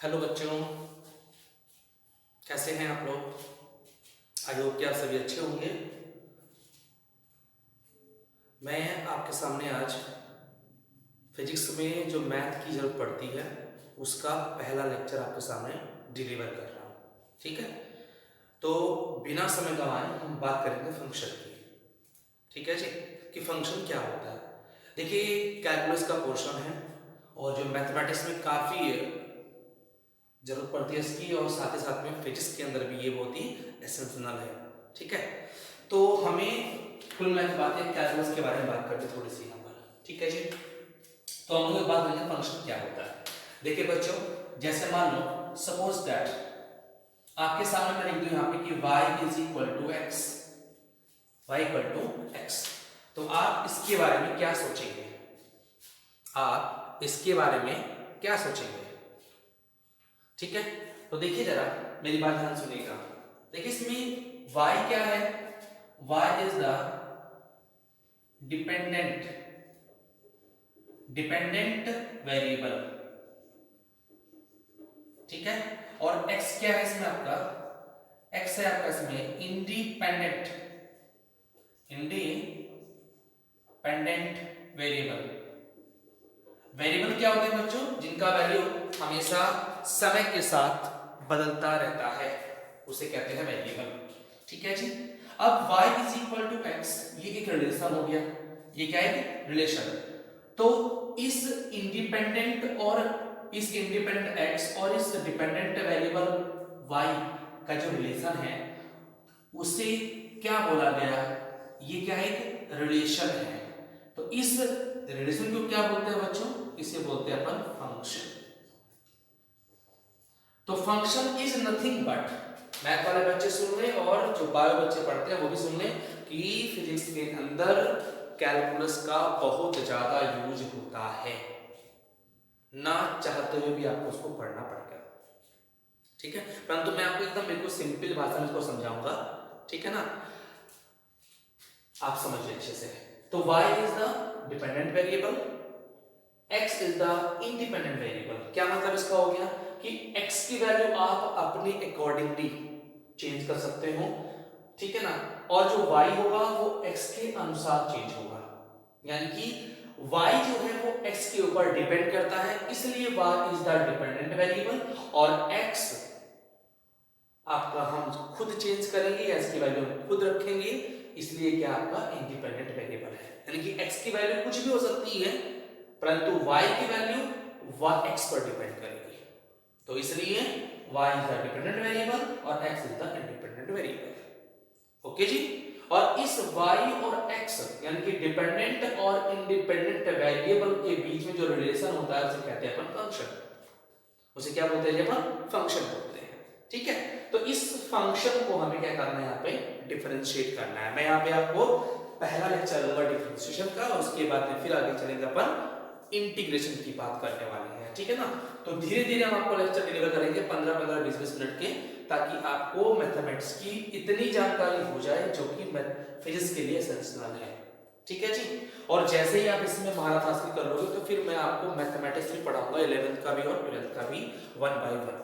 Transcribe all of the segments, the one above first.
Hello बच्चों, कैसे हैं आप लोग। आई होप कि आप सभी अच्छे होंगे। मैं आपके सामने आज फिजिक्स में जो मैथ की ज़रूरत पड़ती है उसका पहला लेक्चर आपके सामने डिलीवर कर रहा हूँ। ठीक है, तो बिना समय गंवाए हम बात करेंगे फंक्शन की। ठीक है जी, कि फंक्शन क्या होता है। देखिए, कैलकुलस का पोर्शन है और जो मैथमेटिक्स में काफ़ी जरूरत पड़ती है इसकी, और साथ ही साथ में फिजिक्स के अंदर भी ये बहुत ही एसेंशियल है। ठीक है, तो हमें कुल मिला के बात है कैलकुलस के बारे में बात करते थोड़ी सी यहाँ पर। ठीक है जी, तो हम लोग बात करेंगे फंक्शन क्या होता है। देखिए बच्चों, जैसे मान लो सपोज दैट आपके सामने मैं लिख दूं यहाँ पे कि y is equal to x, y equal to x. तो आप इसके बारे में क्या सोचेंगे, आप इसके बारे में क्या सोचेंगे। ठीक है, तो देखिए जरा मेरी बात ध्यान सुनिएगा। देखिए इसमें y क्या है, y is the dependent variable. ठीक है, और x क्या है इसमें आपका, x है आपका इसमें इंडिपेंडेंट वेरिएबल। वेरिएबल क्या होते हैं बच्चों, जिनका वैल्यू हमेशा समय के साथ बदलता रहता है, उसे कहते हैं वेरिएबल। ठीक है जी, अब y is equal to x, ये एक रिलेशन हो गया। ये क्या है, रिलेशन। तो इस इंडिपेंडेंट x और इस डिपेंडेंट वेरिएबल y का जो रिलेशन है उसे क्या बोला गया, ये क्या है, एक रिलेशन है। तो इस रिलेशन को क्या बोलते हैं बच्चों, इसे बोलते हैं अपन फंक्शन। तो function is nothing but, math वाले बच्चे सुन ले और जो बायो बच्चे पढ़ते हैं वो भी सुन ले कि फिजिक्स के अंदर कैलकुलस का बहुत ज्यादा यूज होता है, ना चाहते हुए भी आपको उसको पढ़ना पड़ेगा। ठीक है, परंतु मैं आपको एकदम बिल्कुल सिंपल भाषा में इसको समझाऊंगा। ठीक है ना, आप समझिए अच्छे से। तो y is the dependent variable, x is the independent variable. क्या मतलब इसका हो गया कि x की वैल्यू आप अपने अकॉर्डिंगली चेंज कर सकते हो। ठीक है ना, और जो y होगा वो x के अनुसार चेंज होगा। यानी कि y जो है वो x के ऊपर डिपेंड करता है, इसलिए y is the dependent variable, और x आपका हम खुद चेंज करेंगे या इसकी वैल्यू खुद रखेंगे, इसलिए क्या आपका इंडिपेंडेंट वेरिएबल है। यानी कि x की वैल्यू कुछ भी हो सकती है, परंतु y की वैल्यू x पर डिपेंड करेगी। तो इसलिए y is the dependent variable और x is the independent variable. Okay जी, और इस y और x यानी कि डिपेंडेंट और इंडिपेंडेंट वेरिएबल के बीच में जो रिलेशन होता है उसे कहते हैं अपन फंक्शन। उसे क्या बोलते हैं अपन, फंक्शन बोलते हैं। ठीक है, तो इस फंक्शन को हमें क्या करना है, यहाँ पे डिफरेंशिएट करना है। मैं यहाँ पे आपको पहला लेक्चर लूंगा डिफरेंशिएशन का, और उसके बाद में फिर आगे चलेंगे अपन इंटीग्रेशन की बात करने वाले हैं। ठीक है ना, तो धीरे धीरे हम आपको लेक्चर डिलीवर करेंगे 15-15, 20-20 मिनट के, ताकि आपको मैथमेटिक्स की इतनी जानकारी हो जाए जो कि फिजिक्स के लिए एसेंशियल है। ठीक है जी, और जैसे ही आप इसमें महारत हासिल कर लोगे तो फिर मैं आपको मैथमेटिक्स भी पढ़ाऊंगा 11th का भी और 12th का भी 1 by 1।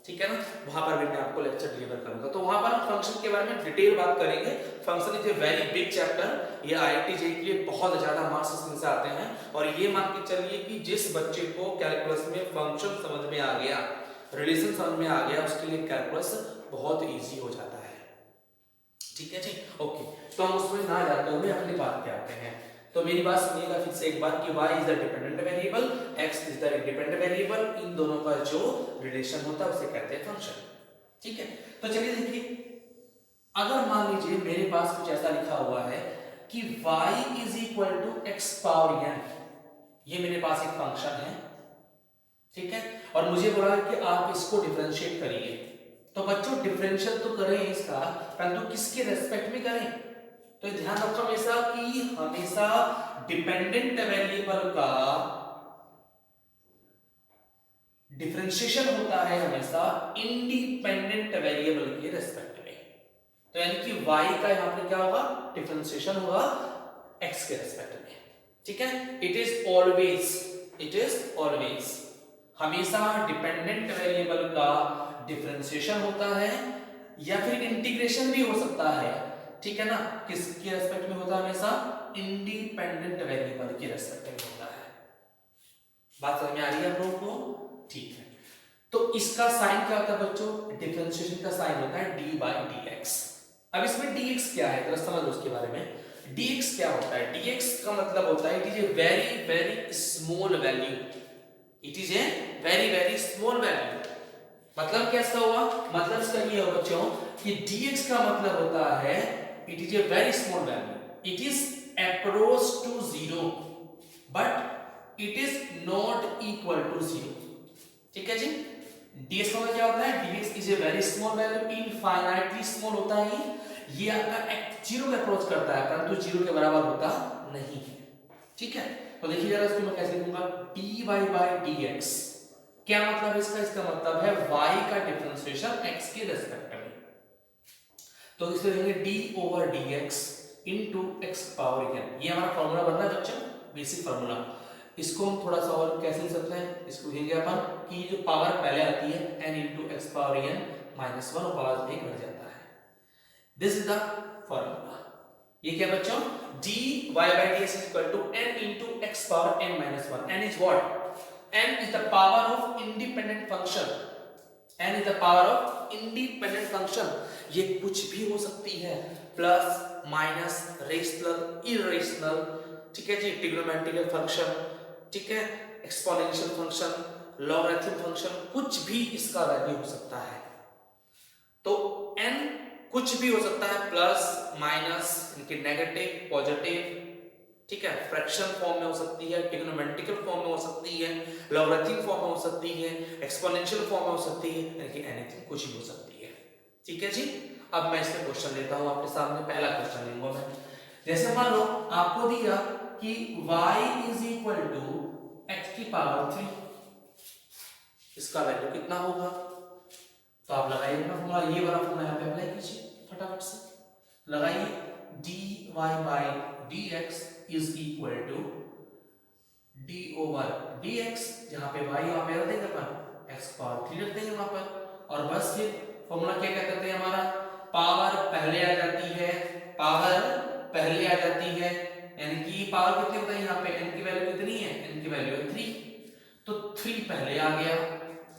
ठीक है ना, वहां पर भी मैं आपको लेक्चर डिलीवर करूंगा। तो वहां पर हम फंक्शन के बारे में डिटेल बात करेंगे। Function is a very big chapter, ये आईआईटी जेईई के लिए बहुत ज्यादा मार्क्स इसमें से आते हैं, और ये मान के चलिए कि जिस बच्चे को कैलकुलस में फंक्शन समझ में आ गया, रिलेशन समझ में आ गया, उसके लिए कैलकुलस बहुत इजी हो जाता है। ठीक है जी, ओके, तो हम उसमें ना जाते हुए अगली बात पे आते हैं। तो मेरी बात सुनिएगा फिर से एक बार कि y is the dependent variable, x is the independent variable, इन दोनों का जो रिलेशन होता है उसे कहते हैं फंक्शन। ठीक है, तो चलिए देखिए, अगर मान लीजिए मेरे पास कुछ ऐसा लिखा हुआ है कि y is equal to x power n, ये मेरे पास एक फंक्शन है। ठीक है, और मुझे बोला कि आप इसको डिफरेंशिएट करिए। तो बच्चों डिफरेंशियल तो करें इसका, परंतु किसके रेस्पेक्ट में करें, तो ध्यान रखो हमेशा कि हमेशा डिपेंडेंट वेरिएबल का डिफरेंशिएशन होता है हमेशा इंडिपेंडेंट वेरिएबल के रेस्पेक्ट में। तो यानी कि y का यहां पे क्या होगा, डिफरेंशिएशन होगा x के रेस्पेक्ट में। ठीक है, इट इज ऑलवेज हमेशा डिपेंडेंट वेरिएबल का डिफरेंशिएशन होता है या फिर इंटीग्रेशन भी हो सकता है, ठीक है ना, किसके रेस्पेक्ट में होता है, हमेशा इंडिपेंडेंट वेरिएबल के रेस्पेक्ट में होता है। बात समझ में आ रही है आप लोगों को? ठीक है, तो इसका साइन क्या होता है बच्चों, डिफरेंशिएशन का साइन होता है डी बाई डी एक्स। अब इसमें dx क्या है जरा समझ लो उसके बारे में। dx क्या होता है, dx का मतलब होता है it is a very very small value, it is a very very small value. मतलब क्या इसका हुआ, मतलब इसका ये है बच्चों कि dx का मतलब होता है it is a very small value, it is approach to zero but it is not equal to zero. ठीक है जी, ds का मतलब क्या होता है, dx is a very small value, infinitely small होता है ये आपका जीरो का अप्रोच करता है परंतु जीरो के बराबर होता नहीं है। ठीक है, तो देखिए जरा इसको मैं कैसे लिखूंगा, dy by dx क्या मतलब इसका, इसका मतलब है y का डिफरेंशिएशन x के रेस्पेक्ट में। तो इसको लिखेंगे d over dx into x power n, ये हमारा फार्मूला बन रहा है बच्चों, बेसिक फार्मूला। इसको हम थोड़ा सा और कैसे लिख सकते हैं, इसको लिखेंगे अपन कि जो पावर पहले आती है n into x power n minus 1 और पावर में घट जाता है। This is the formula. ये क्या बच्चों, dy by dx is equal to n into x power n minus 1। n is what, n is the power of independent function, n is the power of independent function। ये कुछ भी हो सकती है, plus minus rational irrational, ठीक है जी, trigonometrical function, ठीक है, एक्सपोनेंशियल फंक्शन, लॉगरिथम फंक्शन, कुछ भी इसका वैल्यू हो सकता है। तो n कुछ भी हो सकता है, प्लस माइनस इनके नेगेटिव पॉजिटिव, ठीक है, फ्रैक्शन फॉर्म में हो सकती है, ट्रिग्नोमेट्रिकल फॉर्म में हो सकती है, लॉगरिथम फॉर्म में हो सकती है, एक्सपोनेंशियल फॉर्म में हो सकती है, यानी एनीथिंग कुछ भी हो सकती है। ठीक है जी, अब मैं इसका क्वेश्चन लेता हूं आपके सामने। पहला क्वेश्चन लूंगा मैं, जैसे मान लो आपको दिया कि y is equal to x की पावर 3, इसका वैल्यू कितना होगा, तो आप लगाइए अपना फॉर्मूला, ये वाला फॉर्मूला यहां पे अप्लाई कीजिए फटाफट से, लगाइए dy by dx is equal to d over dx, जहां पे y वहां पे रख देंगे अपन, x पावर 3 रख देंगे वहां पर, और बस फिर फॉर्मूला क्या कहते हैं हमारा, पावर पहले आ जाती है, पावर पहले आ जाती है, यानी कि पावर कितनी होता है यहाँ पे, n की वैल्यू कितनी है, n की वैल्यू है 3, तो 3 पहले आ गया।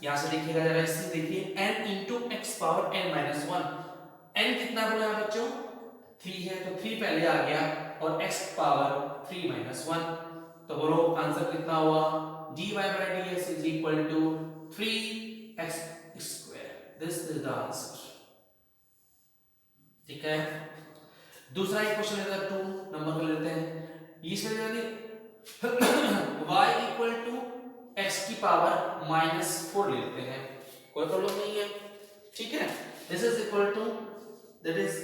यहां से देखिएगा जरा, इससे देखिए n into x power n minus 1, n कितना बोला है बच्चों, 3 है, तो 3 पहले आ गया और x पावर 3 minus 1, तो बोलो आंसर कितना हुआ, dy by dx is equal to 3x square। This is the answer. ठीक है, दूसरा एक क्वेश्चन लेते हैं, 2 नंबर का लेते हैं। इसमें y इक्वल टू x की पावर -4 ले लेते हैं, कोई प्रॉब्लम नहीं है। ठीक है, this is equal to, that is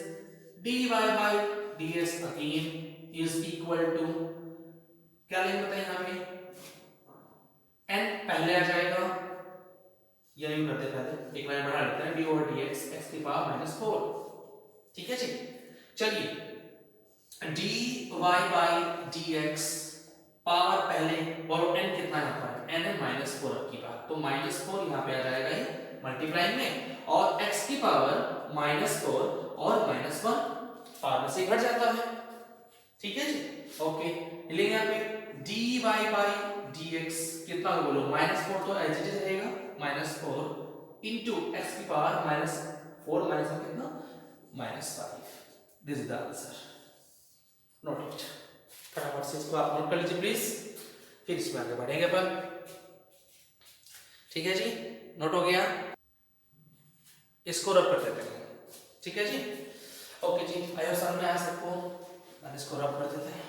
dy by ds again is equal to, क्या लेंगे बताइए यहाँ पे, n पहले आ जाएगा, या यूं करते पहले एक लाइन बढ़ा लेते हैं, d over dx x की पावर -4। ठीक है जी, चलिए dy by dx पावर पहले, बोलो n कितना यहाँ पर, n है -4 की बात, तो -4 यहाँ पे आ जाएगा ये मल्टीप्लाई में, और x की पावर -4 और -1 पावर में से घट जाता है। ठीक है जी, ओके, लेंगे यहाँ पे dy by dx कितना हो, बोलो -4 तो एज इट इज रहेगा, -4 into x की पावर -4 माइनस कितना, -5। This is the answer, note it. फटाफट से इसको आप नोट कर लीजिए प्लीज, फिर इसमें आगे बढ़ेंगे अपन। ठीक है जी, नोट हो गया, इसको रब कर देते हैं। ठीक है जी, ओके जी, आयो सर में आ सबको, इसको रब कर देते हैं।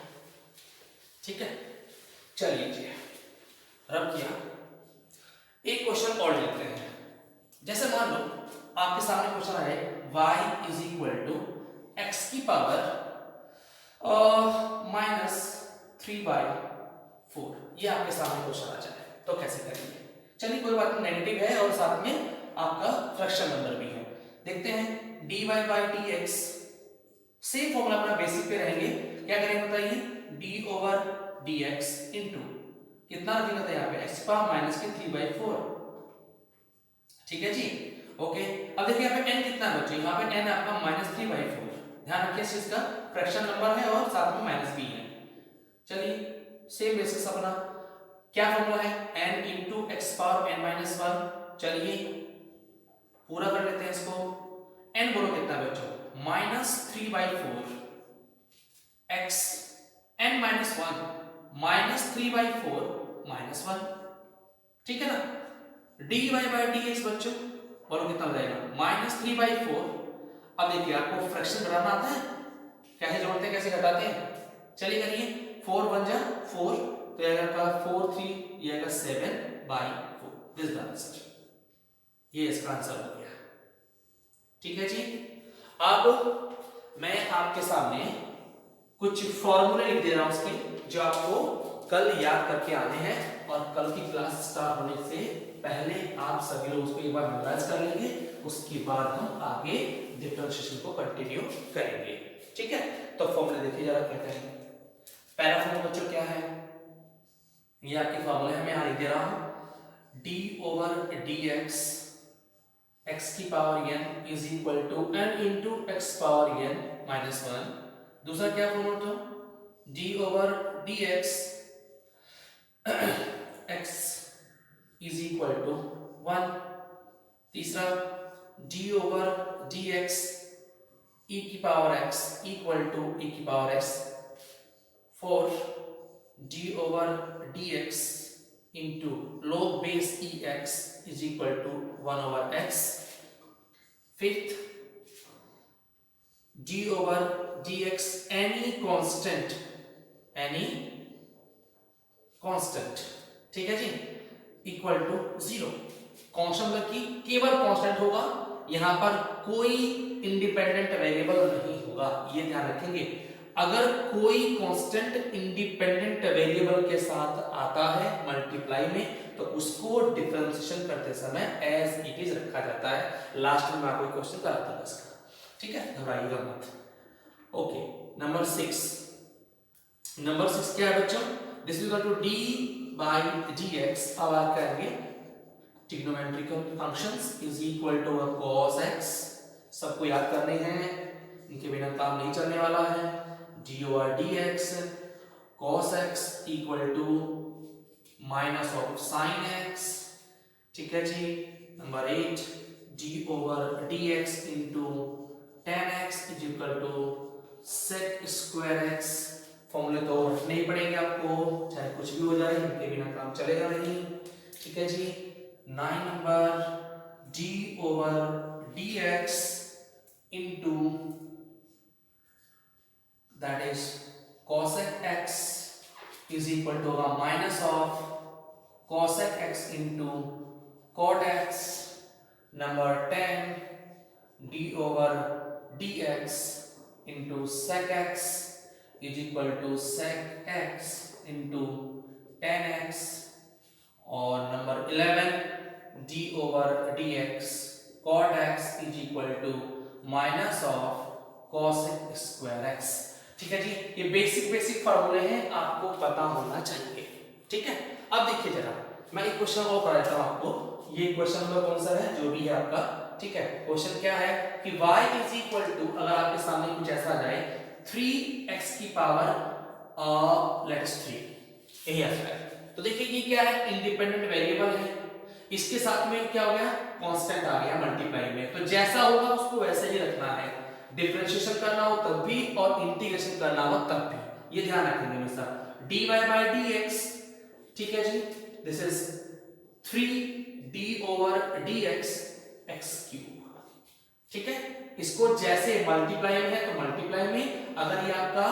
ठीक है, चलिए जी, रब किया। एक क्वेश्चन और लेते हैं, जैसे मान लो आपके सामने क्वेश्चन आए y is equal to x की पावर -3/4, ये आपके सामने क्वेश्चन आ जाए तो कैसे करेंगे। चलिए कोई बात नहीं, नेगेटिव है और साथ में आपका फ्रैक्शन नंबर भी है। देखते हैं dy by dx, same formula अपना बेसिक पे रहेंगे, क्या करेंगे बताइए, d over dx इनटू इतना रखिएगा था यहाँ पे x पावर माइनस के 3/4। ठीक है जी, ओके। अब देखिए यहाँ पे n कितना है बच्चों, यहाँ पे n आपका -3/4। ध्यान रखिए इस चीज का, फ्रैक्शन नंबर है और साथ में माइनस भी है। चलिए सेम बेसिस अपना क्या फॉर्मूला है, n into x power n-1। चलिए पूरा कर लेते हैं इसको। n बोलो कितना बच्चों, -3/4 x n-1 -3/4 -1। ठीक है ना, dy by dx बच्चों बोलो कितना हो जाएगा, -3/4। अब देखिए आपको फ्रैक्शन बनाना आता है, कैसे जोड़ते हैं कैसे घटाते हैं, चलिए करिए। 4 1 जा 4, तो ये आएगा 4 3, ये आएगा 7/4। दिस द आंसर, ये इसका आंसर हो गया। ठीक है जी। अब मैं आपके सामने कुछ फॉर्मूले लिख दे रहा हूं उसके, जो आपको कल याद करके आने हैं, और कल की क्लास स्टार्ट होने से पहले आप सभी लोग उसको एक बार मेमोराइज कर लेंगे। उसके बाद हम आगे डिफरेंशिएशन को कंटिन्यू करेंगे। ठीक है, तो फॉर्मूले देखिए जरा क्या कहेंगे। पहला फॉर्मूला बच्चों क्या है, ये आपके फॉर्मूले में यहां लिख दे रहा हूं, d/dx x की power n is equal to n into x power n-1। दूसरा क्या फॉर्मूला था, d/dx x is equal to 1। तीसरा d/dx e की power x equal to e की power x। 4 d/dx into log base ex is equal to 1/x। Fifth d/dx any constant, ठीक है जी, equal to 0। Constant मतलब कि केवल constant होगा, यहां पर कोई इंडिपेंडेंट वेरिएबल नहीं होगा, ये ध्यान रखेंगे। अगर कोई कांस्टेंट इंडिपेंडेंट वेरिएबल के साथ आता है मल्टीप्लाई में, तो उसको डिफरेंशिएशन करते समय एज इट इज रखा जाता है। लास्ट में मैं आपको क्वेश्चन कराता हूं इसका, ठीक है, घबराइएगा मत। ओके, नंबर 6 क्या है बच्चों, this is equal to d/dx। अब आप करेंगे trigonometrical functions is equal to cos x, सबको याद करने हैं, इनके बिना काम नहीं चलने वाला है। d/dx cos x equal to minus of sin x। ठीक है जी। Number 8 d/dx into tan x is equal to sec square x। फॉर्मूले तो रखने ही पड़ेंगे आपको, चाहे कुछ भी हो जाए, इनके बिना काम चलेगा नहीं। ठीक है जी। 9 number d/dx into that is cosec x is equal to होगा minus of cosec x into cot x। Number 10 d/dx into sec x is equal to sec x into tan x। और number 11 d/dx cot x is equal to minus of cosec square x। ठीक है जी, ये basic फार्मूले हैं, आपको पता होना चाहिए। ठीक है, अब देखिए जरा मैं एक क्वेश्चन और करा देता हूं आपको। ये क्वेश्चन नंबर कौन सा है, जो भी है आपका। ठीक है, क्वेश्चन क्या है कि y इज इक्वल टू, अगर आपके सामने कुछ ऐसा आ जाए 3x की पावर लेट्स 3, यही आता है। तो देखिए ये क्या है, इंडिपेंडेंट वेरिएबल है, इसके साथ में क्या हो गया, कांस्टेंट आ गया मल्टीप्लाई में। तो जैसा होगा उसको वैसे ही रखना है, डिफरेंशिएशन करना हो तब भी और इंटीग्रेशन करना हो तब भी, ये ध्यान रखेंगे हमेशा। dy/dx, ठीक है जी, दिस इज 3d/dx x³। ठीक है, इसको जैसे मल्टीप्लाई में है तो मल्टीप्लाई में, अगर ये आपका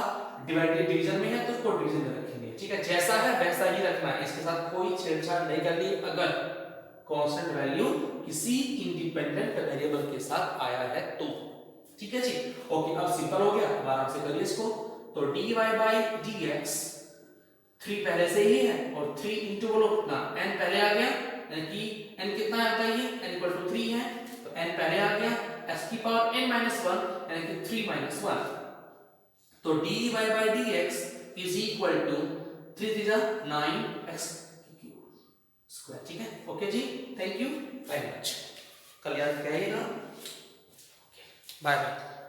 डिवीजन में है तो उसको डिवीजन में रखेंगे। ठीक है, जैसा है वैसा ही रखना है, इसके साथ कोई छेड़छाड़ नहीं करनी अगर कांस्टेंट वैल्यू किसी इंडिपेंडेंट वेरिएबल के साथ आया है तो। ठीक है जी, ओके, अब सिंपल हो गया, अब आराम से करिए इसको। तो dy/dx 3 पहले से ही है, और 3 इंटू बोलो कितना, n पहले आ गया, यानी कि n कितना आता है, ये n इक्वल टू 3 है, तो n पहले आ गया, x की पावर n-1 यानी कि 3-1। तो dy/dx इज इक्वल टू 3 3 जा 9, x स्क्वायर। ठीक है, ओके जी, थैंक यू वेरी मच। कल याद रखिएगा। Bye bye.